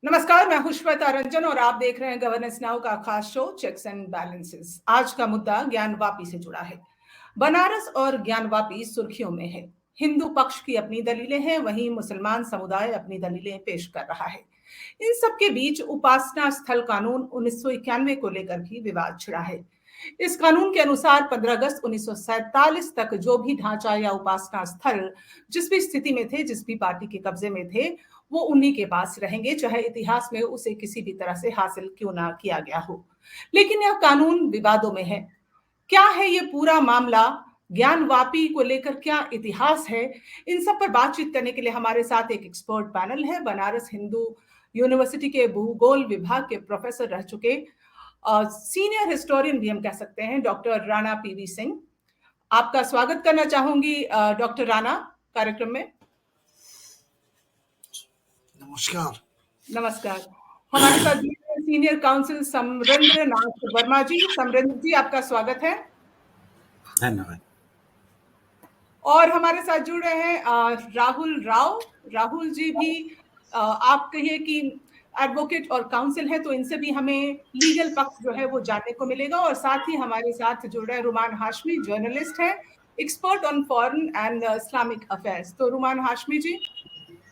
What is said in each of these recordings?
नमस्कार, मैं हूं श्वेता रंजन और आप देख रहे हैं गवर्नेंस नाउ का खास शो चेक्स एंड बैलेंसेस। आज का मुद्दा ज्ञानवापी से जुड़ा है। बनारस और ज्ञानवापी सुर्खियों में है। हिंदू पक्ष की अपनी दलीलें हैं, वहीं मुसलमान समुदाय अपनी दलीलें पेश कर रहा है। इन सब के बीच उपासना स्थल कानून 1991 को लेकर भी विवाद छिड़ा है। इस कानून के अनुसार 15 अगस्त 1947 तक जो भी ढांचा या उपासना स्थल जिस भी स्थिति में थे, जिस भी पार्टी के कब्जे में थे, वो उन्हीं के पास रहेंगे, चाहे इतिहास में उसे किसी भी तरह से हासिल क्यों ना किया गया हो। लेकिन यह कानून विवादों में है। क्या है ये पूरा मामला? ज्ञानवापी को लेकर क्या इतिहास है? इन सब पर बातचीत करने के लिए हमारे साथ एक एक्सपर्ट पैनल है। बनारस हिंदू यूनिवर्सिटी के भूगोल विभाग के प्रोफेसर रह चुके सीनियर हिस्टोरियन भी हम कह सकते हैं, डॉक्टर राणा पीवी सिंह। आपका स्वागत करना चाहूंगी डॉक्टर राणा कार्यक्रम में। नमस्कार। नमस्कार। हमारे साथ सीनियर काउंसिल समरेंद्र नाथ वर्मा जी। समरेंद्र जी, आपका स्वागत है। धन्यवाद। और हमारे साथ जुड़ रहे हैं राहुल राव। राहुल जी भी आप कहिए कि एडवोकेट और काउंसिल है, तो इनसे भी हमें लीगल पक्ष जो है वो जानने को मिलेगा। और साथ ही हमारे साथ जुड़ रहे हैं रुमान हाशमी, जर्नलिस्ट है, expert on foreign and Islamic affairs. तो रुमान हाशमी जी,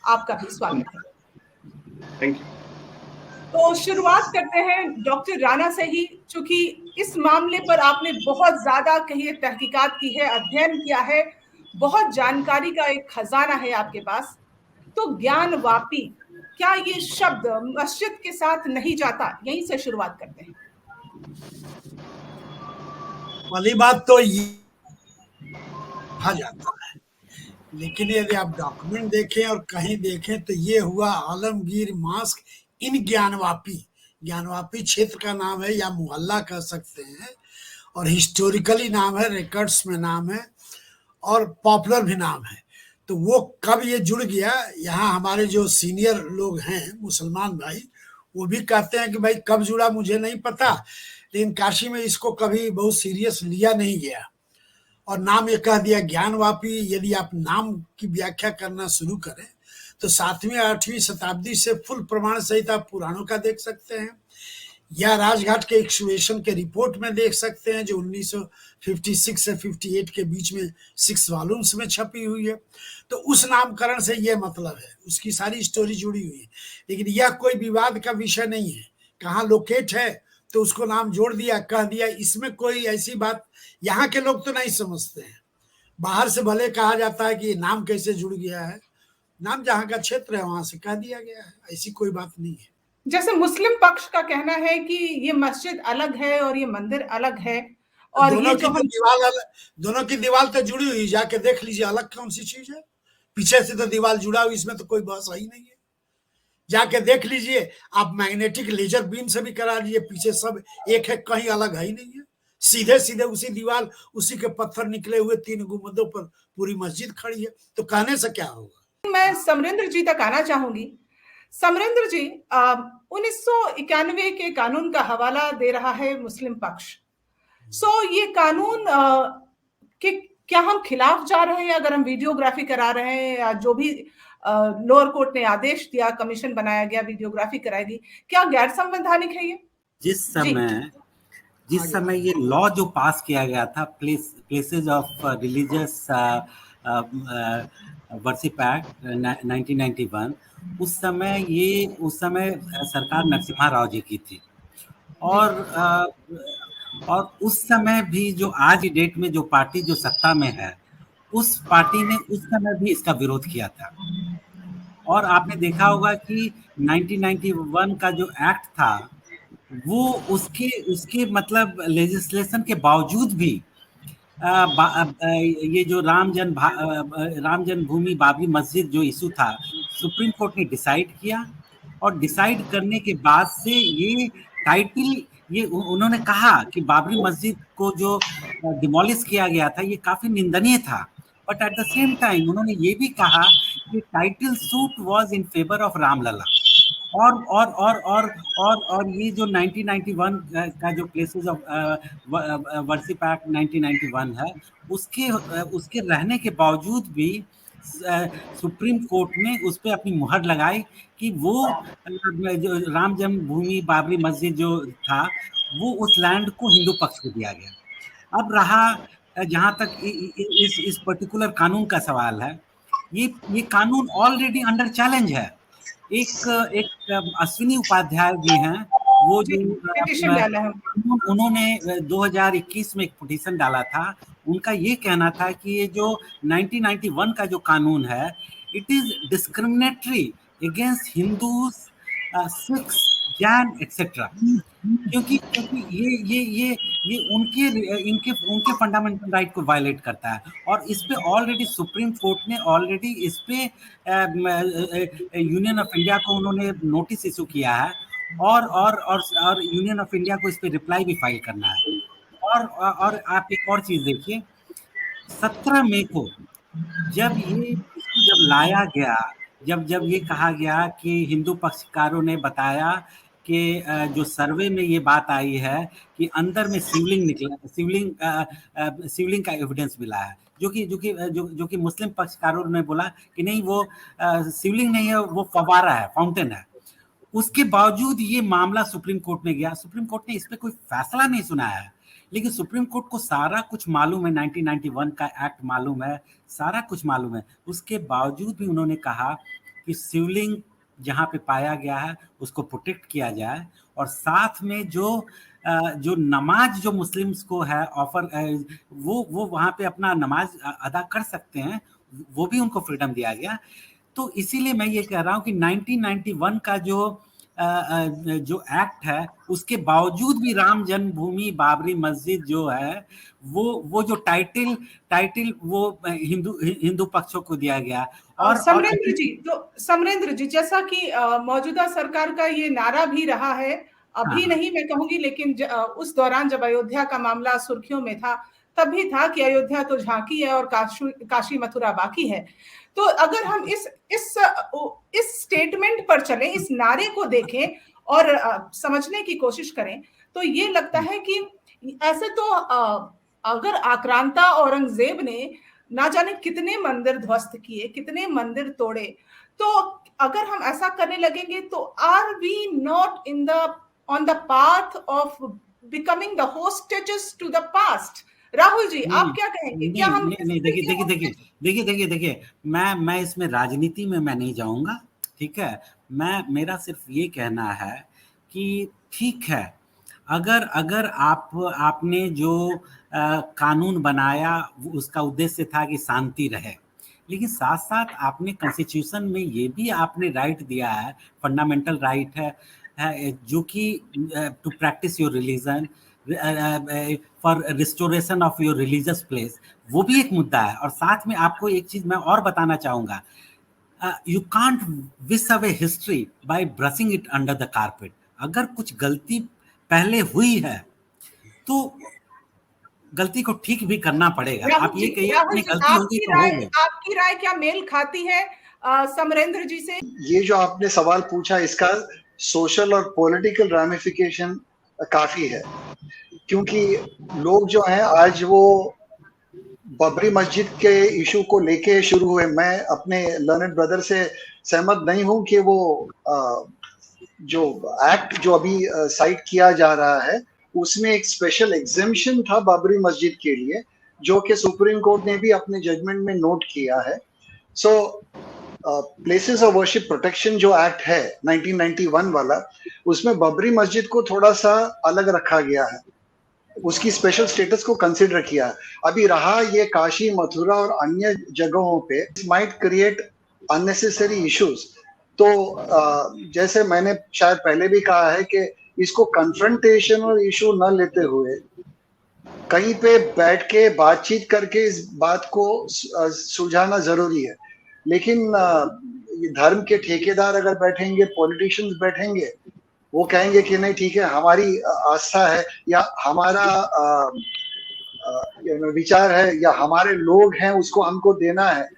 आपका भी स्वागत है। Thank you. तो शुरुआत करते हैं डॉक्टर राणा से ही, क्योंकि इस मामले पर आपने बहुत ज्यादा कहिए तहकीकात की है, अध्ययन किया है, बहुत जानकारी का एक खजाना है आपके पास। तो ज्ञानवापी, क्या ये शब्द मस्जिद के साथ नहीं जाता? यहीं से शुरुआत करते हैं। पहली बात तो ये कहा जाता है, लेकिन यदि आप डॉक्यूमेंट देखें और कहीं देखें तो ये हुआ आलमगीर मॉस्क इन ज्ञानवापी। ज्ञानवापी क्षेत्र का नाम है या मोहल्ला कह सकते हैं, और हिस्टोरिकली नाम है, रिकॉर्ड्स में नाम है, और पॉपुलर भी नाम है। तो वो कब ये जुड़ गया, यहाँ हमारे जो सीनियर लोग हैं मुसलमान भाई, वो भी कहते हैं कि भाई कब जुड़ा मुझे नहीं पता, लेकिन काशी में इसको कभी बहुत सीरियस लिया नहीं गया और नाम ये कह दिया ज्ञानवापी। यदि आप नाम की व्याख्या करना शुरू करें तो 7वीं 8वीं शताब्दी से फुल प्रमाण सहित आप पुराणों का देख सकते हैं, या राजघाट के एक्सुएशन के रिपोर्ट में देख सकते हैं, जो 1956 से 58 के बीच में 6 वॉल्यूम्स में छपी हुई है। तो उस नामकरण से यह मतलब है, उसकी सारी स्टोरी जुड़ी हुई है। लेकिन यह कोई विवाद का विषय नहीं है। कहाँ लोकेट है तो उसको नाम जोड़ दिया, कह दिया, इसमें कोई ऐसी बात यहाँ के लोग तो नहीं समझते हैं। बाहर से भले कहा जाता है कि नाम कैसे जुड़ गया है, नाम जहाँ का क्षेत्र है वहां से कह दिया गया है, ऐसी कोई बात नहीं है। जैसे मुस्लिम पक्ष का कहना है कि ये मस्जिद अलग है और ये मंदिर अलग है, और दोनों ये की तो दीवार अलग, दोनों की दीवार तो जुड़ी हुई, जाके देख लीजिए अलग कौन सी चीज है। पीछे से तो दीवार जुड़ा हुई, इसमें तो कोई बहस ही नहीं है। जाके देख लीजिए, आप मैग्नेटिक लेजर बीम से भी करा लीजिए, पीछे सब एक है, कहीं अलग है ही नहीं है। सीधे सीधे उसी दीवार, उसी के पत्थर निकले हुए 3 गुंबदों पर पूरी मस्जिद खड़ी है, तो कहने से क्या होगा। मैं समरेंद्र जी तक आना चाहूंगी। समरेंद्र जी, 1991 के कानून का हवाला दे रहा है मुस्लिम पक्ष। ये कानून के क्या हम खिलाफ जा रहे हैं? अगर हम वीडियोग्राफी करा रहे हैं, या जो भी लोअर कोर्ट ने आदेश दिया, कमीशन बनाया गया, वीडियोग्राफी कराएगी, क्या गैर संवैधानिक है ये? जिस समय ये लॉ जो पास किया गया था, places of religious worship act 1991, उस समय सरकार नरसिम्हा राव जी की थी, और उस समय भी जो आज की डेट में जो पार्टी जो सत्ता में है, उस पार्टी ने उस समय भी इसका विरोध किया था। और आपने देखा होगा कि 1991 का जो एक्ट था, वो उसके मतलब लेजिस्लेशन के बावजूद भी ये जो राम जन्मभूमि बाबरी मस्जिद जो इशू था, सुप्रीम कोर्ट ने डिसाइड किया, और डिसाइड करने के बाद से ये टाइटल, ये उन्होंने कहा कि बाबरी मस्जिद को जो डिमोलिश किया गया था ये काफी निंदनीय था, but at the same time उन्होंने ये भी कहा कि title suit was in favour of Ram Lalla. और ये जो 1991 का जो प्लेसेस ऑफ वर्शिप एक्ट 1991 है, उसके रहने के बावजूद भी सुप्रीम कोर्ट ने उस पे अपनी मुहर लगाई कि वो जो राम जन्मभूमि बाबरी मस्जिद जो था वो उस लैंड को हिंदू पक्ष को दिया गया। अब रहा जहां तक इस पर्टिकुलर कानून का सवाल है, ये कानून ऑलरेडी अंडर चैलेंज है। एक अश्विनी उपाध्याय जी हैं, वो जो पिटीशन डाला है, उन्होंने 2021 में एक पिटीशन डाला था। उनका ये कहना था कि ये जो 1991 का जो कानून है, it is discriminatory against Hindus, Sikhs, Jain etcetera, क्योंकि ये उनके फंडामेंटल राइट को वायलेट करता है। और इस पे ऑलरेडी सुप्रीम कोर्ट ने ऑलरेडी इस पे यूनियन ऑफ इंडिया को उन्होंने नोटिस इशू किया है, और यूनियन ऑफ इंडिया को इस पे रिप्लाई भी फाइल करना है। और आप एक और चीज देखिए, 17 मई को जब लाया गया, जब ये कहा गया कि हिंदू पक्षकारों ने बताया कि जो सर्वे में ये बात आई है कि अंदर में शिवलिंग निकला, शिवलिंग का एविडेंस मिला है, जो कि मुस्लिम पक्षकारों ने बोला कि नहीं, वो शिवलिंग नहीं है, वो फव्वारा है, फाउंटेन है। उसके बावजूद ये मामला सुप्रीम कोर्ट में गया। सुप्रीम कोर्ट ने इस पे कोई फैसला नहीं सुनाया है, लेकिन सुप्रीम कोर्ट को सारा कुछ मालूम है, 1991 का एक्ट मालूम है, सारा कुछ मालूम है। उसके बावजूद भी उन्होंने कहा कि शिवलिंग जहाँ पे पाया गया है उसको प्रोटेक्ट किया जाए, और साथ में जो नमाज जो मुस्लिम्स को है ऑफर, वो वहाँ पे अपना नमाज अदा कर सकते हैं, वो भी उनको फ्रीडम दिया गया। तो इसीलिए मैं ये कह रहा हूँ कि 1991 का जो एक्ट है, उसके बावजूद भी राम जन्मभूमि बाबरी मस्जिद जो है वो जो टाइटल वो हिंदू पक्षों को दिया गया। और समरेंद्र जी, जैसा कि मौजूदा सरकार का ये नारा भी रहा है, अभी नहीं मैं कहूंगी, लेकिन उस दौरान जब अयोध्या का मामला सुर्खियों में था, तब भी था कि अयोध्या तो झांकी है और काशी मथुरा बाकी है। तो अगर हम इस स्टेटमेंट पर चलें, इस नारे को देखें और समझने की कोशिश करें, तो ये लगता है कि ऐसे तो अगर आक्रांता औरंगजेब ने ना जाने कितने मंदिर ध्वस्त किए, कितने मंदिर तोड़े, तो अगर हम ऐसा करने लगेंगे तो are we not on the path of becoming the hostages to the past? Rahul ji, आप क्या कहेंगे? क्या हम देखिए, मैं इसमें राजनीति में मैं नहीं जाऊंगा, ठीक है। मेरा सिर्फ ये कहना है कि ठीक है, अगर आपने जो कानून बनाया उसका उद्देश्य था कि शांति रहे, लेकिन साथ साथ आपने कॉन्स्टिट्यूशन में ये भी आपने राइट दिया है, फंडामेंटल राइट है जो कि to practice your religion for restoration of your religious place, वो भी एक मुद्दा है। और साथ में आपको एक चीज मैं और बताना चाहूंगा, you can't wish away history by brushing it under the carpet. अगर कुछ गलती पहले हुई है तो गलती को ठीक भी करना पड़ेगा। आप ये कहिए अपनी गलती होगी तो होगी। आपकी राय क्या मेल खाती है समरेंद्र जी से? ये जो आपने सवाल पूछा, इसका सोशल और पॉलिटिकल रैमिफिकेशन काफी है, क्योंकि लोग जो हैं आज वो बाबरी मस्जिद के इशू को लेके शुरू हुए। मैं अपने लर्नेड ब्रदर से सहमत नहीं हूं कि वो जो एक्ट जो अभी साइट किया जा रहा है उसमें एक स्पेशल एग्जेम्पशन था बाबरी मस्जिद के लिए, जो कि सुप्रीम कोर्ट ने भी अपने जजमेंट में नोट किया है। सो प्लेसेस ऑफ वर्शिप प्रोटेक्शन जो एक्ट है 1991 वाला, उसमें बाबरी मस्जिद को थोड़ा सा अलग रखा गया है, उसकी स्पेशल स्टेटस को कंसिडर किया। अभी रहा ये काशी, मथुरा और अन्य जगहों पे माइट क्रिएट अननेसेसरी इश्यूज। तो जैसे मैंने शायद पहले भी कहा है कि इसको कन्फ्रंटेशनल इशू न लेते हुए कहीं पे बैठ के बातचीत करके इस बात को सुलझाना जरूरी है। लेकिन धर्म के ठेकेदार अगर बैठेंगे, पॉलिटिशियंस बैठेंगे, वो कहेंगे कि नहीं ठीक है, हमारी आस्था है या हमारा विचार है या हमारे लोग हैं, उसको हमको देना है,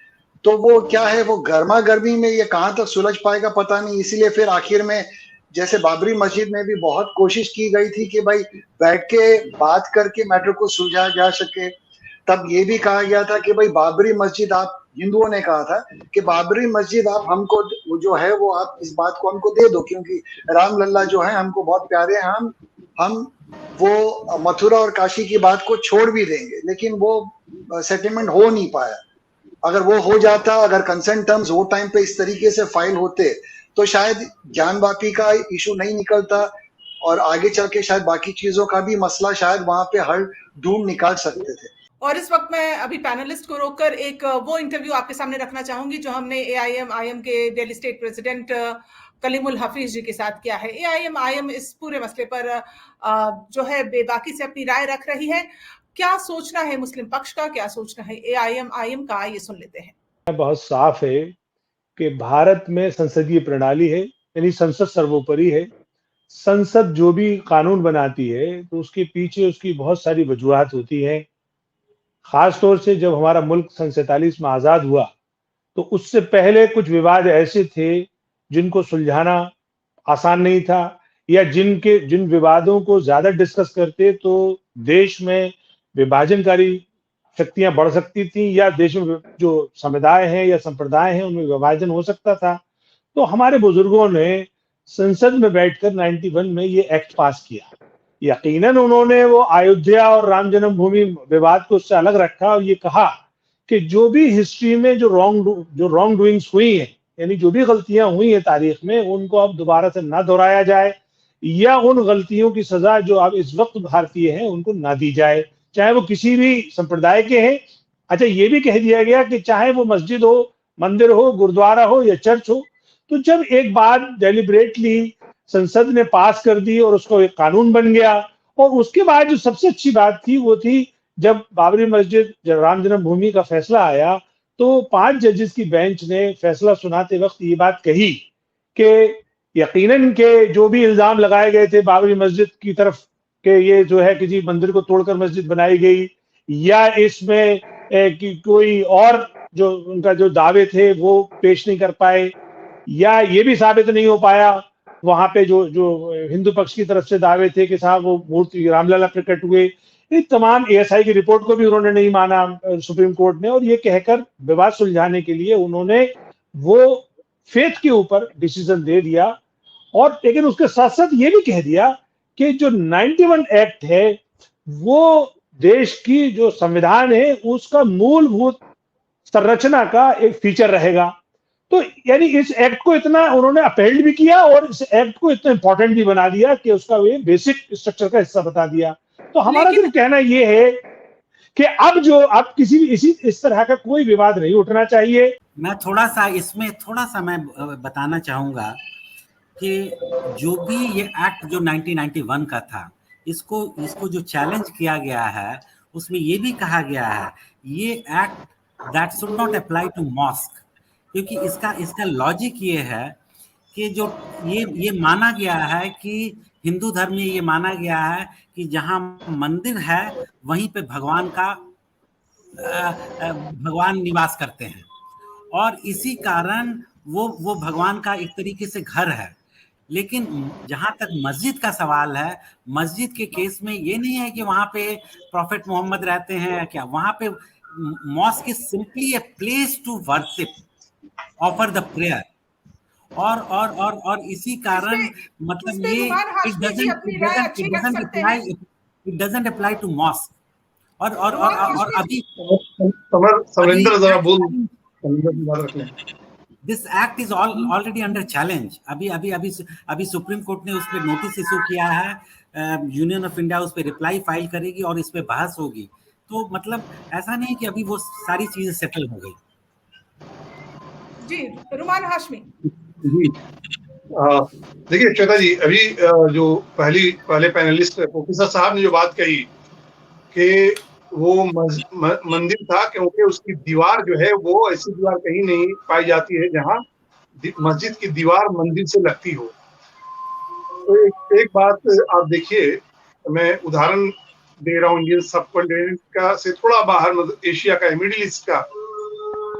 तो वो क्या है, वो गर्मा गर्मी में ये कहाँ तक सुलझ पाएगा पता नहीं। इसीलिए फिर आखिर में जैसे बाबरी मस्जिद में भी बहुत कोशिश की गई थी कि भाई बैठ के बात करके मैटर को सुलझाया जा सके। तब ये भी कहा गया था कि भाई बाबरी मस्जिद आप हिंदुओं ने कहा था कि बाबरी मस्जिद आप हमको वो जो है वो आप इस बात को हमको दे दो, क्योंकि राम लल्ला जो है हमको बहुत प्यारे हैं, हम वो मथुरा और काशी की बात को छोड़ भी देंगे। लेकिन वो सेटलमेंट हो नहीं पाया। अगर वो हो जाता, अगर कंसेंट टर्म्स वो टाइम पे इस तरीके से फाइल होते, तो शायद ज्ञानवापी का इशू नहीं निकलता और आगे चल के शायद बाकी चीजों का भी मसला शायद वहां पे हल ढूंढ निकाल सकते थे। और इस वक्त मैं अभी पैनलिस्ट को रोककर एक वो इंटरव्यू आपके सामने रखना चाहूंगी जो हमने AIM के दिल्ली स्टेट प्रेसिडेंट कलीमुल हफीज जी के साथ किया है। AIM इस पूरे मसले पर जो है बेबाकी से अपनी राय रख रही है। क्या सोचना है मुस्लिम पक्ष का, क्या सोचना है AIM का, ये सुन लेते हैं। बहुत साफ है कि भारत में संसदीय प्रणाली है, यानी संसद सर्वोपरि है। संसद जो भी कानून बनाती है तो उसके पीछे उसकी बहुत सारी वजूहात होती हैं। खास तौर से जब हमारा मुल्क सन 47 में आज़ाद हुआ तो उससे पहले कुछ विवाद ऐसे थे जिनको सुलझाना आसान नहीं था, या जिन विवादों को ज्यादा डिस्कस करते तो देश में विभाजनकारी शक्तियां बढ़ सकती थी, या देश में जो समुदाय हैं या संप्रदाय हैं उनमें विभाजन हो सकता था। तो हमारे बुजुर्गों ने संसद में बैठकर 91 में ये एक्ट पास किया। यकीनन उन्होंने वो अयोध्या और राम जन्मभूमि विवाद को उससे अलग रखा और ये कहा कि जो भी हिस्ट्री में जो रॉन्ग डूइंग्स हुई हैं, यानी जो भी गलतियां हुई हैं तारीख में, उनको अब दोबारा से ना दोहराया जाए, या उन गलतियों की सजा जो अब इस वक्त भारतीय हैं उनको ना दी जाए, चाहे वो किसी भी संप्रदाय के हैं। अच्छा, ये भी कह दिया गया कि चाहे वो मस्जिद हो, मंदिर हो, गुरुद्वारा हो या चर्च हो। तो जब एक बात डेलिब्रेटली संसद ने पास कर दी और उसको एक कानून बन गया, और उसके बाद जो सबसे अच्छी बात थी वो थी जब बाबरी मस्जिद राम जन्मभूमि का फैसला आया तो 5 जजेस की बेंच ने फैसला सुनाते वक्त ये बात कही कि यकीनन के जो भी इल्जाम लगाए गए थे बाबरी मस्जिद की तरफ कि ये जो है किसी मंदिर को तोड़कर मस्जिद बनाई गई, या इसमें कि कोई और जो उनका जो दावे थे वो पेश नहीं कर पाए, या ये भी साबित नहीं हो पाया वहां पे जो हिंदू पक्ष की तरफ से दावे थे कि साहब वो मूर्ति रामलला प्रकट हुए, ये तमाम ASI की रिपोर्ट को भी उन्होंने नहीं माना सुप्रीम कोर्ट ने। और ये कहकर विवाद सुलझाने के लिए उन्होंने वो फेथ के ऊपर डिसीजन दे दिया, और लेकिन उसके साथ साथ ये भी कह दिया कि जो 91 एक्ट है वो देश की जो संविधान है उसका मूलभूत संरचना का एक फीचर रहेगा। तो यानी इस एक्ट को इतना उन्होंने अपहेल्ड भी किया और इस एक्ट को इतना इंपॉर्टेंट भी बना दिया कि उसका वे बेसिक स्ट्रक्चर का हिस्सा बता दिया। तो हमारा सिर्फ कहना ये है कि अब किसी भी इस तरह का कोई विवाद नहीं उठना चाहिए। मैं थोड़ा सा मैं बताना चाहूंगा कि जो भी ये एक्ट जो 1991 का था, इसको जो चैलेंज किया गया है उसमें ये भी कहा गया है ये act that should not apply to mosque, क्योंकि इसका लॉजिक ये है कि जो ये माना गया है कि हिंदू धर्म में ये माना गया है कि जहाँ मंदिर है वहीं पे भगवान निवास करते हैं, और इसी कारण वो भगवान का एक तरीके से घर है। लेकिन जहाँ तक मस्जिद का सवाल है, मस्जिद के केस में ये नहीं है कि वहाँ पे प्रॉफेट मोहम्मद रहते हैं क्या, वहाँ पे mosque is simply a place to worship, offer the prayer, और इसी कारण मतलब ये it doesn't apply to mosque. और अभी this act is already under challenge. अभी सुप्रीम कोर्ट ने उस पर नोटिस इशू किया है, यूनियन ऑफ इंडिया उस पर रिप्लाई फाइल करेगी और इस पे बहस होगी। तो मतलब ऐसा नहीं कि अभी वो सारी चीजें सेटल हो गई। जी रुमान हाशमी जी, देखिए श्वेता जी, अभी जो पहले पैनलिस्ट प्रोफेसर साहब ने जो बात कही कि वो मंदिर था, क्योंकि उसकी दीवार जो है वो ऐसी दीवार कहीं नहीं पाई जाती है जहां मस्जिद की दीवार मंदिर से लगती हो। तो एक बात आप देखिए, मैं उदाहरण दे रहा हूँ इंडियन सब कॉन्टिनेंट का से थोड़ा बाहर, मतलब एशिया का, मिडिल ईस्ट का।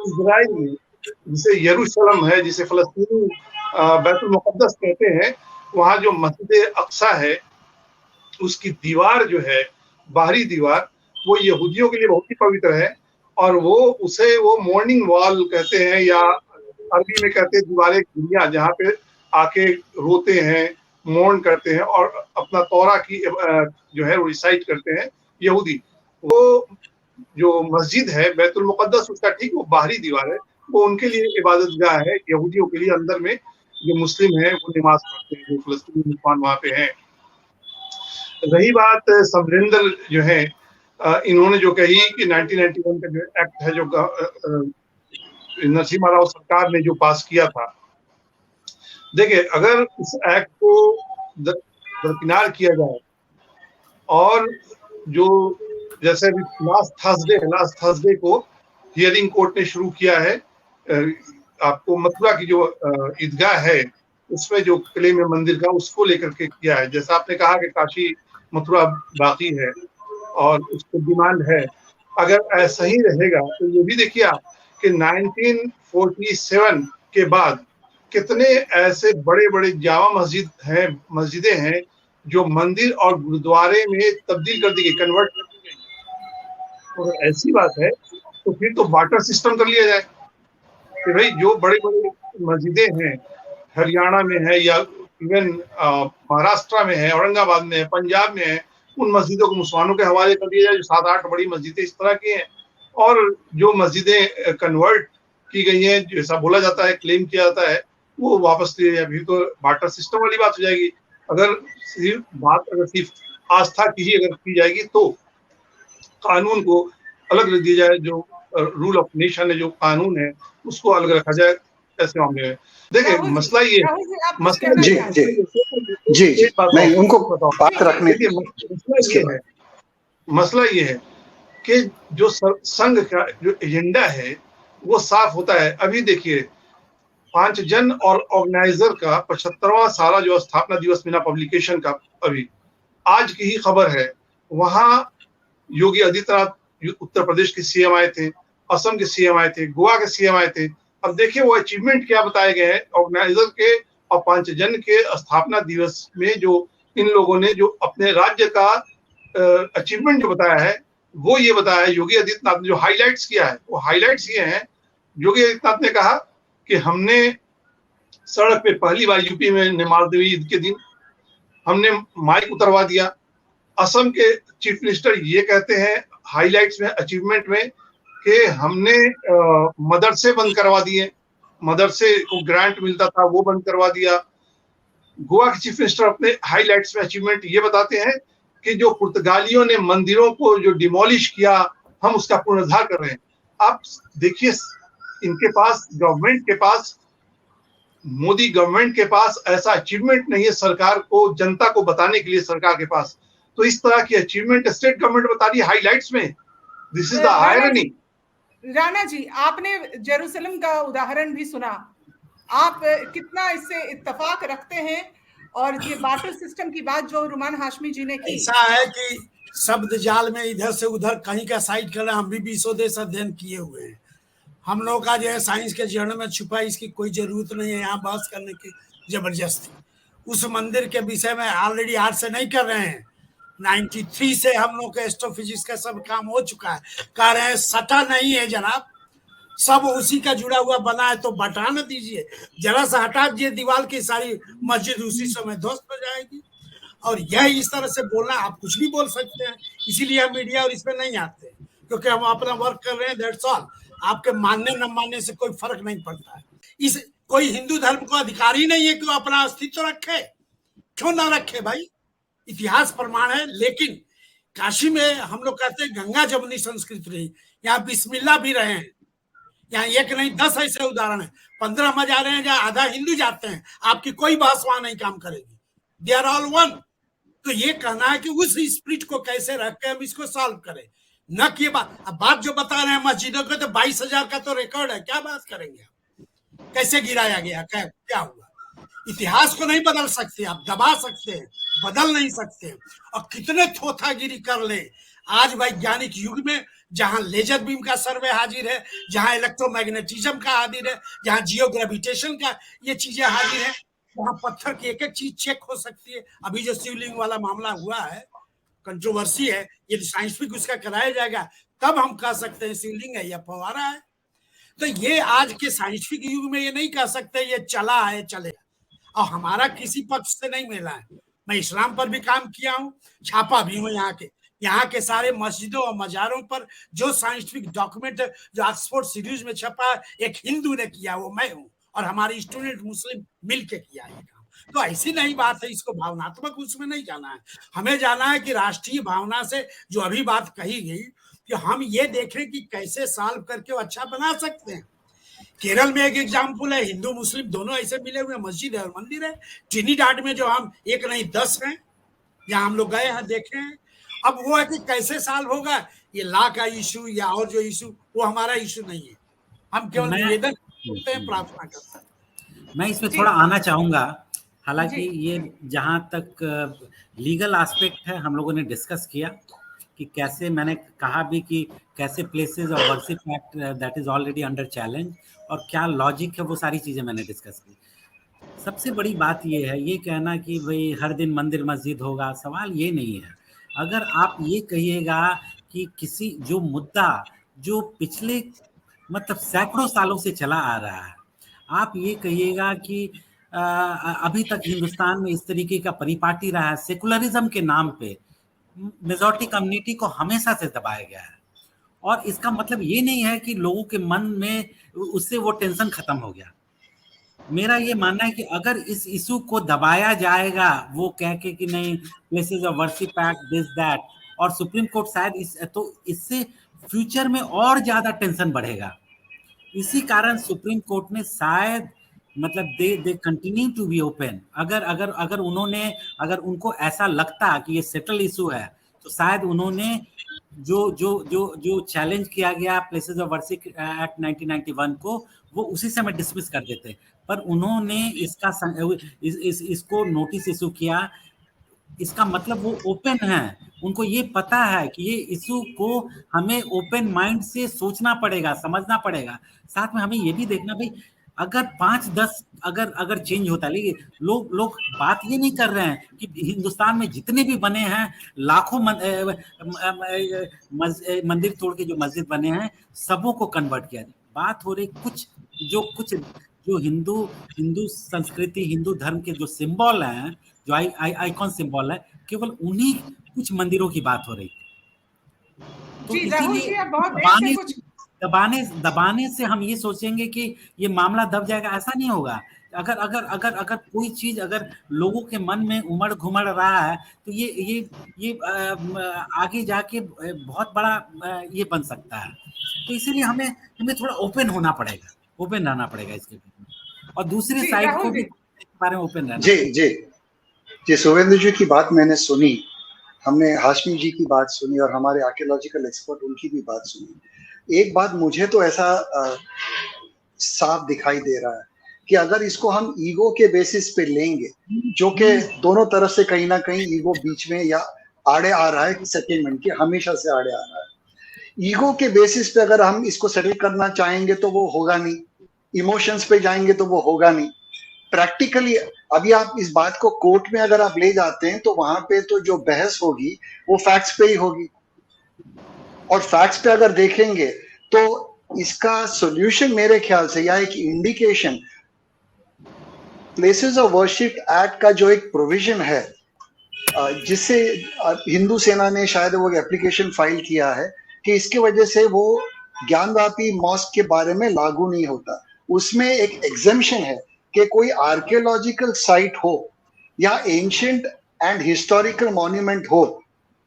इजराइल में जिसे यरूशलेम है, जिसे फलस्तीनी बैतुल मुकद्दस कहते हैं, वहां जो मस्जिद अक्सा है उसकी दीवार जो है, बाहरी दीवार, वो यहूदियों के लिए बहुत ही पवित्र है, और वो मॉर्निंग वॉल कहते हैं, या अरबी में कहते हैं दीवारे दुनिया, जहाँ पे आके रोते हैं, मौन करते हैं और अपना तौरा की जो है रिसाइट करते हैं यहूदी। वो जो मस्जिद है बैतुल मुकद्दस, उसका ठीक वो बाहरी दीवार है, वो उनके लिए इबादत गाह है, यहूदियों के लिए। अंदर में जो मुस्लिम है वो नमाज पढ़ते हैं, जो फलस्तीनी मुसलमान वहाँ पे हैं। रही बात समरिंदर जो है, इन्होंने जो कही कि 1991 का जो एक्ट है, जो नरसिम्हा राव सरकार ने जो पास किया था, देखिए अगर इस एक्ट को दरकिनार किया जाए और जो जैसे अभी लास्ट थर्सडे को हियरिंग कोर्ट ने शुरू किया है, आपको मथुरा की जो ईदगाह है उसमें जो क्लेम है मंदिर का, उसको लेकर के किया है। जैसा आपने कहा कि काशी मथुरा बाकी है और उसको डिमांड है, अगर ऐसा ही रहेगा तो ये भी देखिए आप कि 1947 के बाद कितने ऐसे बड़े बड़े जामा मस्जिदें हैं जो मंदिर और गुरुद्वारे में तब्दील कर दी गई, कन्वर्ट कर दी गई। और ऐसी बात है तो फिर तो बार्टर सिस्टम कर लिया जाए कि भाई जो बड़े बड़े मस्जिदें हैं, हरियाणा में है या इवन महाराष्ट्र में है, औरंगाबाद में है, पंजाब में है, उन मस्जिदों को मुसलमानों के हवाले कर दिया जाए, जो 7-8 बड़ी मस्जिदें इस तरह की हैं। और जो मस्जिदें कन्वर्ट की गई हैं, जैसा बोला जाता है, क्लेम किया जाता है, वो वापस लिए जाए। फिर तो बार्टर सिस्टम वाली बात हो जाएगी। अगर सिर्फ आस्था की ही अगर की जाएगी तो कानून को अलग रख दिया जाए, जो रूल ऑफ नेशन है, जो कानून है, उसको अलग रखा जाए ऐसे मामले में। देखिए मसला ये मसला जी नहीं, उनको बात रखने मसला ये है कि जो संघ का जो एजेंडा है वो साफ होता है। अभी देखिए 5 जन और ऑर्गेनाइजर का 75वां सारा जो स्थापना दिवस बिना पब्लिकेशन का, अभी आज की ही खबर है, वहां योगी आदित्यनाथ उत्तर प्रदेश के सीएम आए थे, असम के सीएम आए थे, गोवा के सीएम आए थे। अब देखिए वो अचीवमेंट क्या बताए गए हैं ऑर्गेनाइजर के और 5 जन के स्थापना दिवस में, जो इन लोगों ने जो अपने राज्य का अचीवमेंट जो बताया है, वो ये बताया है योगी आदित्यनाथ ने, जो हाईलाइट्स किया है वो हाईलाइट्स ये हैं। योगी आदित्यनाथ ने कहा कि हमने सड़क पे पहली बार यूपी में नमाज देवी ईद के दिन हमने माइक उतरवा दिया। असम के चीफ मिनिस्टर ये कहते हैं हाईलाइट्स में, अचीवमेंट में, कि हमने मदरसे बंद करवा दिए, मदरसे को ग्रांट मिलता था वो बंद करवा दिया। गोवा के चीफ मिनिस्टर अपने हाईलाइट्स में अचीवमेंट ये बताते हैं कि जो पुर्तगालियों ने मंदिरों को जो डिमोलिश किया, हम उसका पुनरुद्धार कर रहे हैं। आप देखिए इनके पास, गवर्नमेंट के पास, मोदी गवर्नमेंट के पास ऐसा अचीवमेंट नहीं है सरकार को, जनता को बताने के लिए सरकार के पास। तो इस तरह की अचीवमेंट स्टेट गवर्नमेंट बता रही है हाईलाइट्स में। This is the irony. Rana ji, आपने जेरूसलम का उदाहरण भी सुना, आप कितना इससे इत्तेफाक रखते हैं? और ये बार्टर सिस्टम की बात जो रुमान हाशमी जी ने की, ऐसा है कि शब्द जाल में इधर से उधर कहीं का साइड कर रहे हैं। हम भी 20 देश अध्ययन किए हुए हैं। हम लोग का जो है साइंस के जर्नल में छुपा, इसकी कोई जरूरत नहीं है यहाँ बहस करने की जबरदस्ती। उस मंदिर के विषय में ऑलरेडी आज से नहीं कर रहे हैं, 93 से हम लोग का एस्ट्रोफिजिक्स का सब काम हो चुका है। कह रहे हैं सटा नहीं है जनाब, सब उसी का जुड़ा हुआ बना है, तो बटा न दीजिए, जरा सा हटा दीजिए दीवार की, सारी मस्जिद उसी समय ध्वस्त हो जाएगी। और यह इस तरह से बोलना, आप कुछ भी बोल सकते हैं, इसीलिए हम मीडिया और इसमें नहीं आते, क्योंकि हम अपना वर्क कर रहे हैं, दैट्स ऑल। आपके मानने न मानने से कोई फर्क नहीं पड़ता है। इस कोई हिंदू धर्म को अधिकार ही नहीं है कि वो अपना अस्तित्व रखे, क्यों ना रखे भाई, इतिहास प्रमाण है। लेकिन काशी में हम लोग कहते हैं गंगा जमुनी संस्कृति रही, यहाँ बिस्मिल्लाह भी रहे हैं। यहाँ एक नहीं 10 ऐसे उदाहरण है। 15 में जा रहे हैं जहाँ आधा हिंदू जाते हैं, आपकी कोई बहस वहां नहीं काम करेगी, दे आर ऑल वन। तो ये कहना है कि उस स्पिरिट को कैसे रख के हम इसको सॉल्व करें, न कि बात जो बता रहे हैं मस्जिदों को, तो 22,000 का तो रिकॉर्ड है, क्या बात करेंगे आप, कैसे गिराया गया, क्या हुआ। इतिहास को नहीं बदल सकते आप, दबा सकते हैं, बदल नहीं सकते। और कितने थोथागिरी कर ले, आज वैज्ञानिक युग में जहां लेजर बीम का सर्वे हाजिर है, जहां इलेक्ट्रोमैग्नेटिज्म का हाजिर है, जहां जियोग्रेविटेशन का ये चीजें हाजिर है, वहां पत्थर की एक एक चीज चेक हो सकती है। अभी जो शिवलिंग वाला मामला हुआ है, कंट्रोवर्सी है, यदि साइंटिफिक उसका कराया जाएगा तब हम कह सकते हैं शिवलिंग है या फव्वारा है। तो ये आज के साइंटिफिक युग में ये नहीं कह सकते ये चला है चलेगा, और हमारा किसी पक्ष से नहीं मिला है। मैं इस्लाम पर भी काम किया हूँ, छापा भी हूँ यहाँ के सारे मस्जिदों और मजारों पर जो साइंटिफिक डॉक्यूमेंट जो ऑक्सफोर्ड सीरीज में छपा है, एक हिंदू ने किया, वो मैं हूँ, और हमारे स्टूडेंट मुस्लिम मिलके किया है काम। तो ऐसी नहीं बात है, इसको भावनात्मक उसमें नहीं जाना है। हमें जाना है कि राष्ट्रीय भावना से जो अभी बात कही गई कि हम ये देखें कि कैसे सॉल्व करके वो अच्छा बना सकते हैं। केरल में एक एग्जाम्पल है, हिंदू मुस्लिम दोनों ऐसे मिले हुए मस्जिद है और मंदिर है। ट्रिनिडाड में जो हम एक नहीं 10 हैं, यहाँ हम लोग गए हैं देखे हैं। अब वो है कि कैसे सॉल्व होगा, ये लॉ का इशू या और जो इशू, वो हमारा इशू नहीं है। हम केवल निवेदन करते हैं, प्रार्थना करते हैं। मैं इसमें थोड़ा आना चाहूंगा। हालांकि ये जहां तक लीगल एस्पेक्ट है हम लोगों ने डिस्कस किया कि कैसे, मैंने कहा भी कि कैसे places of worship act that is already under challenge और क्या लॉजिक है, वो सारी चीजें मैंने डिस्कस की। सबसे बड़ी बात ये है, ये कहना कि भाई हर दिन मंदिर मस्जिद होगा, सवाल ये नहीं है। अगर आप ये कहिएगा कि किसी जो मुद्दा जो पिछले मतलब सैकड़ों सालों से चला आ रहा है, आप ये कहिएगा कि अभी तक हिंदुस्तान में इस तरीके का परिपाटी रहा है, सेकुलरिज्म के नाम पे मेजॉरिटी कम्युनिटी को हमेशा से दबाया गया है, और इसका मतलब ये नहीं है कि लोगों के मन में उससे वो टेंशन खत्म हो गया। मेरा ये मानना है कि अगर इस इशू को दबाया जाएगा वो कह के कि नहीं places of worship act this that, और सुप्रीम कोर्ट शायद तो इससे फ्यूचर में और ज्यादा टेंशन बढ़ेगा। इसी कारण सुप्रीम कोर्ट ने शायद मतलब they continue to be open. अगर उनको ऐसा लगता कि ये सेटल इशू है तो शायद उन्होंने जो चैलेंज किया गया प्लेसेस ऑफ वर्शिप एक्ट 1991 को वो उसी समय डिसमिस कर देते, पर उन्होंने इसको नोटिस इशू किया। इसका मतलब वो ओपन है, उनको ये पता है कि ये इशू को हमें ओपन माइंड से सोचना पड़ेगा, समझना पड़ेगा। साथ में हमें ये भी देखना भाई अगर 5-10 अगर चेंज होता है, लेकिन लोग बात ये नहीं कर रहे हैं कि हिंदुस्तान में जितने भी बने हैं लाखों मंदिर तोड़ के जो मस्जिद बने हैं सबों को कन्वर्ट किया जाए। बात हो रही कुछ जो हिंदू संस्कृति हिंदू धर्म के जो सिंबल हैं, जो आइकॉन सिंबल है, केवल उन्हीं कुछ मंदिरों की बात हो रही है। तो इसीलिए दबाने से हम ये सोचेंगे कि ये मामला दब जाएगा, ऐसा नहीं होगा। अगर कोई चीज अगर लोगों के मन में उमड़ घुमड़ रहा है तो ये आगे जाके बहुत बड़ा ये बन सकता है। तो इसीलिए हमें थोड़ा ओपन होना पड़ेगा, ओपन रहना पड़ेगा इसके लिए, और दूसरी साइड को भी बारे में ओपन रहना। जी सुवेंदु जी की बात मैंने सुनी, हमने हाशमी जी की बात सुनी और हमारे आर्कियोलॉजिकल एक्सपर्ट उनकी भी बात सुनी। एक बात मुझे तो ऐसा साफ दिखाई दे रहा है कि अगर इसको हम ईगो के बेसिस पे लेंगे, जो कि दोनों तरफ से कहीं ना कहीं ईगो बीच में या आड़े आ रहा है कि सेटलमेंट के हमेशा से आड़े आ रहा है। ईगो के बेसिस पे अगर हम इसको सेटल करना चाहेंगे तो वो होगा नहीं, इमोशंस पे जाएंगे तो वो होगा नहीं। प्रैक्टिकली अभी आप इस बात को कोर्ट में अगर आप ले जाते हैं तो वहां पे तो जो बहस होगी वो फैक्ट्स पे ही होगी, और फैक्ट्स पे अगर देखेंगे तो इसका सॉल्यूशन मेरे ख्याल से या एक indication places of worship act का जो एक प्रोविजन है जिससे हिंदू सेना ने शायद वो एप्लीकेशन फाइल किया है कि इसके वजह से वो ज्ञानवापी मॉस्क के बारे में लागू नहीं होता। उसमें एक एग्जेम्पशन है कि कोई आर्कियोलॉजिकल साइट हो या एंशिएंट एंड हिस्टोरिकल मॉन्यूमेंट हो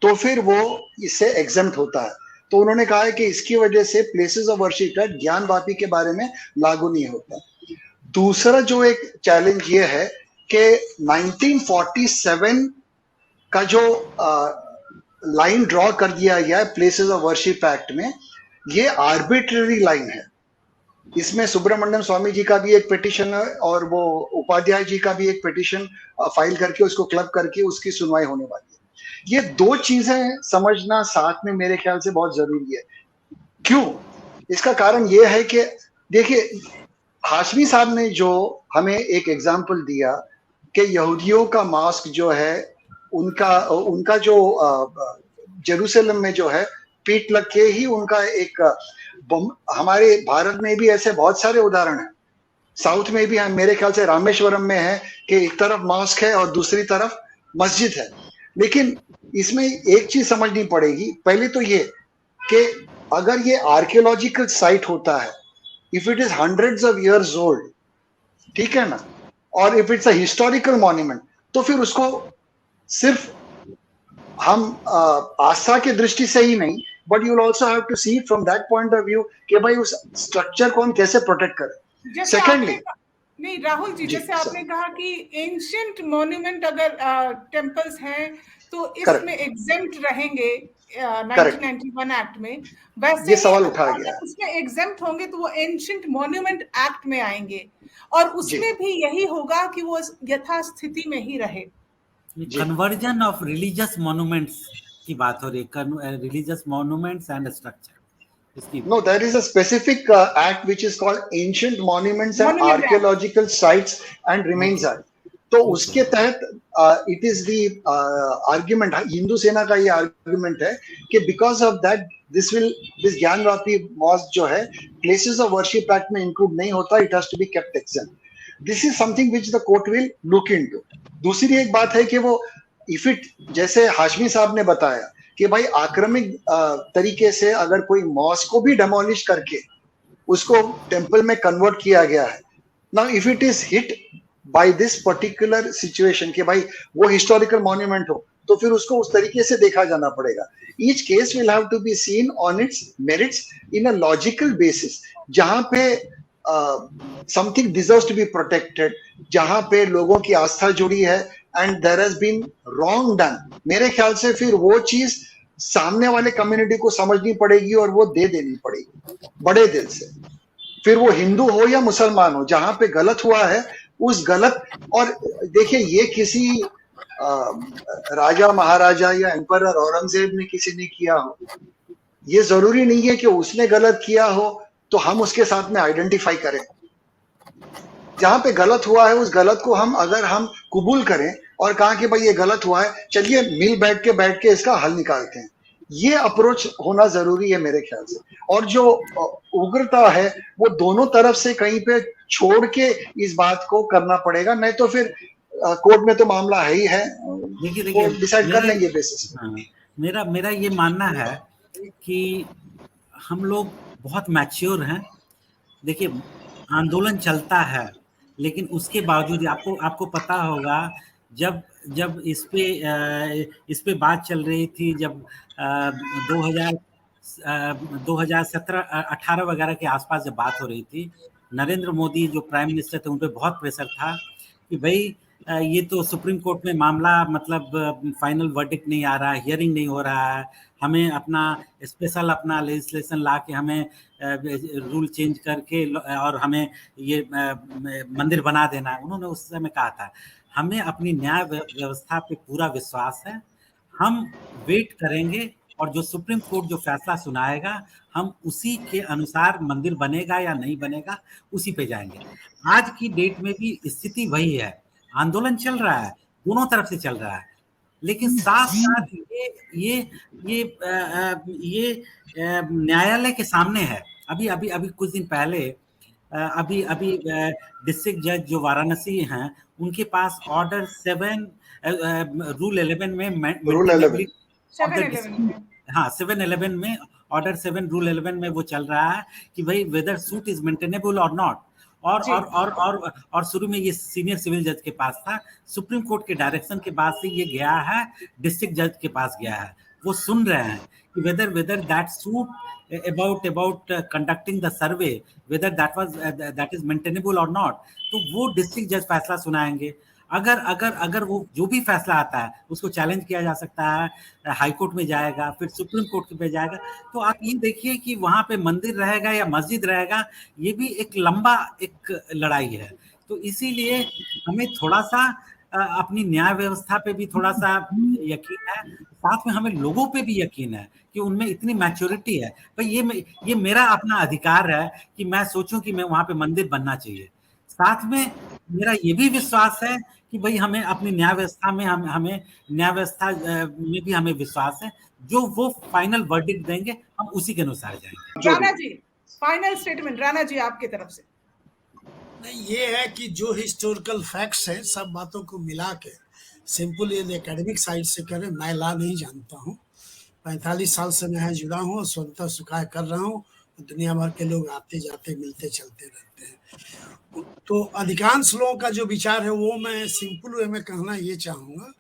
तो फिर वो इससे एग्जेम्प्ट होता है। तो उन्होंने कहा है कि इसकी वजह से places of worship act Gyanvapi के बारे में लागू नहीं होता। दूसरा जो एक चैलेंज ये है कि 1947 का जो लाइन ड्रॉ कर दिया गया है प्लेसेस ऑफ वर्शिप एक्ट में, ये आर्बिट्ररी लाइन है। इसमें सुब्रमण्यम स्वामी जी का भी एक पिटीशन है और वो उपाध्याय जी का भी एक पिटीशन फाइल करके उसको क्लब करके उसकी सुनवाई होने वाली है। ये दो चीजें समझना साथ में मेरे ख्याल से बहुत जरूरी है। क्यों? इसका कारण ये है कि देखिए हाशमी साहब ने जो हमें एक एग्जाम्पल दिया कि यहूदियों का मास्क जो है उनका जो जेरूसलम में जो है पीठ लग के ही उनका एक हमारे भारत में भी ऐसे बहुत सारे उदाहरण हैं, साउथ में भी मेरे ख्याल से रामेश्वरम में है कि एक तरफ मॉस्क है और दूसरी तरफ मस्जिद है। लेकिन इसमें एक चीज समझनी पड़ेगी, पहले तो ये कि अगर ये आर्कियोलॉजिकल साइट होता है, if it is hundreds of years old, ठीक है ना, और if it's a historical monument, तो फिर उसको सिर्फ हम आस्था की दृष्टि से ही नहीं, but you will also have to see from that point of view कि भाई उस स्ट्रक्चर को हम कैसे प्रोटेक्ट करें। सेकेंडली, नहीं राहुल जी, जैसे आपने कहा कि एंशिएंट मॉन्यूमेंट अगर टेम्पल्स हैं तो इसमें एग्जेम्प्ट रहेंगे 1991 एक्ट में, वैसे ये सवाल उठा गया, उसमें एग्जेम्प्ट होंगे तो वो एंशिएंट मॉन्यूमेंट एक्ट में आएंगे और उसमें भी यही होगा कि वो यथास्थिति में ही रहे। कन्वर्जन ऑफ रिलीजियस मॉन्यूमेंट्स की बात हो रही है, religious monuments and structure. No, there is a specific act which is called Ancient Monuments and Archaeological Sites and Remains Act. तो उसके तहत it is the argument, Hindu Sena का ये आर्ग्यूमेंट है कि because of that this Gyanvapi mosque जो है places of worship act में इंक्लूड नहीं होता, it has to be kept except. This is something which the court will look into. दूसरी एक बात है कि वो इफ इट, जैसे हाशमी साहब ने बताया कि भाई आक्रमक तरीके से अगर कोई मॉस्क को भी डेमोलिश करके उसको टेम्पल में कन्वर्ट किया गया है, now if it is hit by this particular situation कि भाई वो हिस्टोरिकल मॉन्यूमेंट हो, तो फिर उसको उस तरीके से देखा जाना पड़ेगा। Each case will have to be seen on its merits in a logical basis, जहां पे something deserves to be protected, जहां पे लोगों की आस्था जुड़ी है and there has been wrong done. मेरे ख्याल से फिर वो चीज सामने वाले कम्युनिटी को समझनी पड़ेगी और वो दे देनी पड़ेगी बड़े दिल से, फिर वो हिंदू हो या मुसलमान हो, जहां पे गलत हुआ है उस गलत। और देखिए, ये किसी राजा महाराजा या एम्परर औरंगजेब ने किसी ने किया हो, ये जरूरी नहीं है कि उसने गलत किया हो तो हम उसके साथ में आइडेंटिफाई करें। जहां पे गलत हुआ है उस गलत को अगर हम कबूल करें और कहा कि भाई ये गलत हुआ है, चलिए मिल बैठ के इसका हल निकालते हैं, ये अप्रोच होना जरूरी है मेरे ख्याल से। और जो उग्रता है वो दोनों तरफ से कहीं पे छोड़ के इस बात को करना पड़ेगा, नहीं तो फिर कोर्ट में तो मामला है ही है, वो डिसाइड कर लेंगे बेसिस। मेरा ये मानना है कि हम लोग बहुत मैच्योर हैं। देखिए, आंदोलन चलता है, लेकिन उसके बावजूद आपको पता होगा जब इस पे बात चल रही थी, जब 2017-18 वगैरह के आसपास जब बात हो रही थी, नरेंद्र मोदी जो प्राइम मिनिस्टर थे उन पे बहुत प्रेशर था कि भाई ये तो सुप्रीम कोर्ट में मामला मतलब फाइनल वर्डिक्ट नहीं आ रहा है, हियरिंग नहीं हो रहा है, हमें अपना स्पेशल अपना लेजिस्लेशन ला के हमें रूल चेंज करके और हमें ये मंदिर बना देना है। उन्होंने उस समय कहा था हमें अपनी न्याय व्यवस्था पे पूरा विश्वास है, हम वेट करेंगे और जो सुप्रीम कोर्ट जो फैसला सुनाएगा हम उसी के अनुसार मंदिर बनेगा या नहीं बनेगा उसी पे जाएंगे। आज की डेट में भी स्थिति वही है, आंदोलन चल रहा है, दोनों तरफ से चल रहा है, लेकिन साथ साथ ये न्यायालय के सामने है। अभी कुछ दिन पहले अभी डिस्ट्रिक्ट जज जो वाराणसी हैं उनके पास ऑर्डर 7 रूल 11 में 711 में ऑर्डर 7 रूल 11 में वो चल रहा है कि भाई वेदर सूट इज मेंटेनेबल और नॉट। और शुरू में ये सीनियर सिविल जज के पास था, सुप्रीम कोर्ट के डायरेक्शन के बाद से ये गया है डिस्ट्रिक्ट जज के पास गया है, वो सुन रहे हैं कि whether that suit about conducting the survey whether that is maintainable or not, तो वो डिस्ट्रिक्ट जज फैसला सुनाएंगे। अगर वो जो भी फैसला आता है उसको चैलेंज किया जा सकता है, हाई कोर्ट में जाएगा, फिर सुप्रीम कोर्ट पे जाएगा। तो आप ये देखिए कि वहाँ पे मंदिर रहेगा या मस्जिद रहेगा, ये भी एक लंबा एक लड़ाई है। तो इसीलिए हमें थोड़ा सा अपनी न्याय व्यवस्था पे भी थोड़ा सा यकीन है, साथ में हमें लोगों पे भी यकीन है कि उनमें इतनी मैच्योरिटी है। भाई ये मेरा अपना अधिकार है कि मैं सोचूं कि मैं वहाँ पे मंदिर बनना चाहिए। साथ में मेरा ये भी विश्वास है कि भाई हमें अपनी न्याय व्यवस्था में हमें न्याय व्यवस्था में भी हमें विश्वास है, जो वो फाइनल वर्डिक्ट देंगे हम उसी के अनुसार जाएंगे। राणा जी, फाइनल स्टेटमेंट राणा जी आपकी तरफ से। नहीं, ये है कि जो हिस्टोरिकल फैक्ट्स है सब बातों को मिला के सिंपल ये एकेडमिक साइड से करें। मैं ला नहीं जानता हूँ, 45 साल से मैं जुड़ा हूँ और स्वतंत्र सुखाय कर रहा हूँ। दुनिया भर के लोग आते जाते मिलते चलते रहते हैं। तो अधिकांश लोगों का जो विचार है वो मैं सिंपल वे में कहना ये चाहूँगा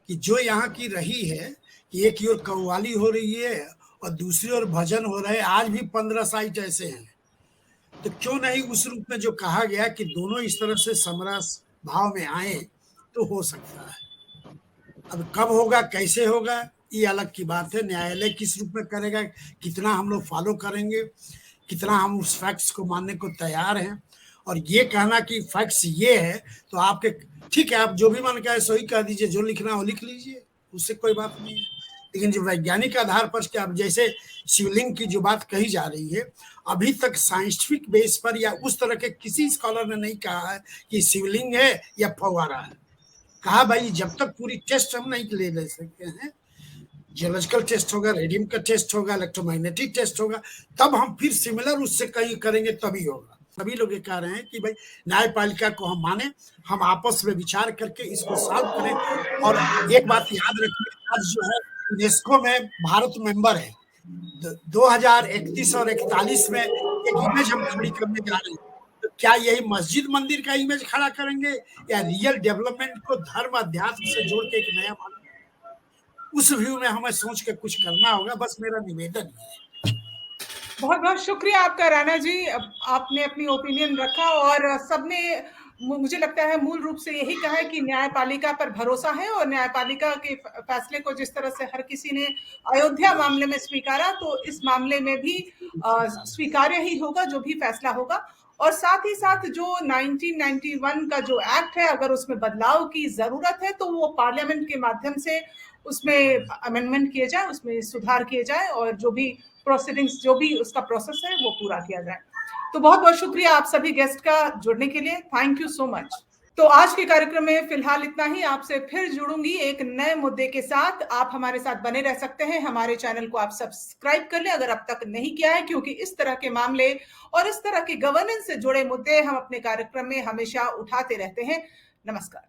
कि जो यहाँ की रही है कि एक ओर कव्वाली हो रही है और दूसरी ओर भजन हो रहे हैं। आज भी 15 साइट ऐसे हैं, तो क्यों नहीं उस रूप में जो कहा गया कि दोनों इस तरह से समरस भाव में आए तो हो सकता है। अब कब होगा कैसे होगा ये अलग की बात है। न्यायालय किस रूप में करेगा, कितना हम लोग फॉलो करेंगे, कितना हम उस फैक्ट्स को मानने को तैयार हैं। और ये कहना कि फैक्ट्स ये है तो आपके ठीक है, आप जो भी मन कहे सही कह दीजिए, जो लिखना हो लिख लीजिए, उससे कोई बात नहीं है। लेकिन जो वैज्ञानिक आधार पर कि अब जैसे शिवलिंग की जो बात कही जा रही है, अभी तक साइंटिफिक बेस पर या उस तरह के किसी स्कॉलर ने नहीं कहा है कि शिवलिंग है या फव्वारा है। कहा भाई जब तक पूरी टेस्ट हम नहीं ले सकते हैं, जियोलॉजिकल टेस्ट होगा, रेडियम का टेस्ट होगा, इलेक्ट्रोमैग्नेटिक टेस्ट होगा, तब हम फिर सिमिलर उससे कहीं करेंगे तभी होगा। सभी लोग ये कह रहे हैं कि भाई न्यायपालिका को हम माने, हम आपस में विचार करके इसको सॉल्व करें। और एक बात याद रखिए, आज जो है यूनेस्को में भारत मेंबर है। 2031 और 41 में एक इमेज हम खड़ी करने जा रहे हैं। तो क्या यही मस्जिद मंदिर का इमेज खड़ा करेंगे या रियल डेवलपमेंट को धर्म अध्यात्म से जोड़ के एक नया मानो? उस व्यू में हमें सोच के कुछ करना होगा, बस मेरा निवेदन है। बहुत बहुत शुक्रिया आपका राणा जी, आपने अपनी ओपिनियन रखा और सबने मुझे लगता है मूल रूप से यही कहा है कि न्यायपालिका पर भरोसा है और न्यायपालिका के फैसले को जिस तरह से हर किसी ने अयोध्या मामले में स्वीकारा, तो इस मामले में भी स्वीकार्य ही होगा जो भी फैसला होगा। और साथ ही साथ जो 1991 का जो एक्ट है, अगर उसमें बदलाव की जरूरत है तो वो पार्लियामेंट के माध्यम से उसमें अमेंडमेंट किए जाए, उसमें सुधार किए जाए और जो भी प्रोसीडिंग्स, जो भी उसका प्रोसेस है वो पूरा किया जाए। तो बहुत बहुत शुक्रिया आप सभी गेस्ट का जुड़ने के लिए, थैंक यू सो मच। तो आज के कार्यक्रम में फिलहाल इतना ही। आपसे फिर जुड़ूंगी एक नए मुद्दे के साथ। आप हमारे साथ बने रह सकते हैं। हमारे चैनल को आप सब्सक्राइब कर लें अगर अब तक नहीं किया है, क्योंकि इस तरह के मामले और इस तरह के गवर्नेंस से जुड़े मुद्दे हम अपने कार्यक्रम में हमेशा उठाते रहते हैं। नमस्कार।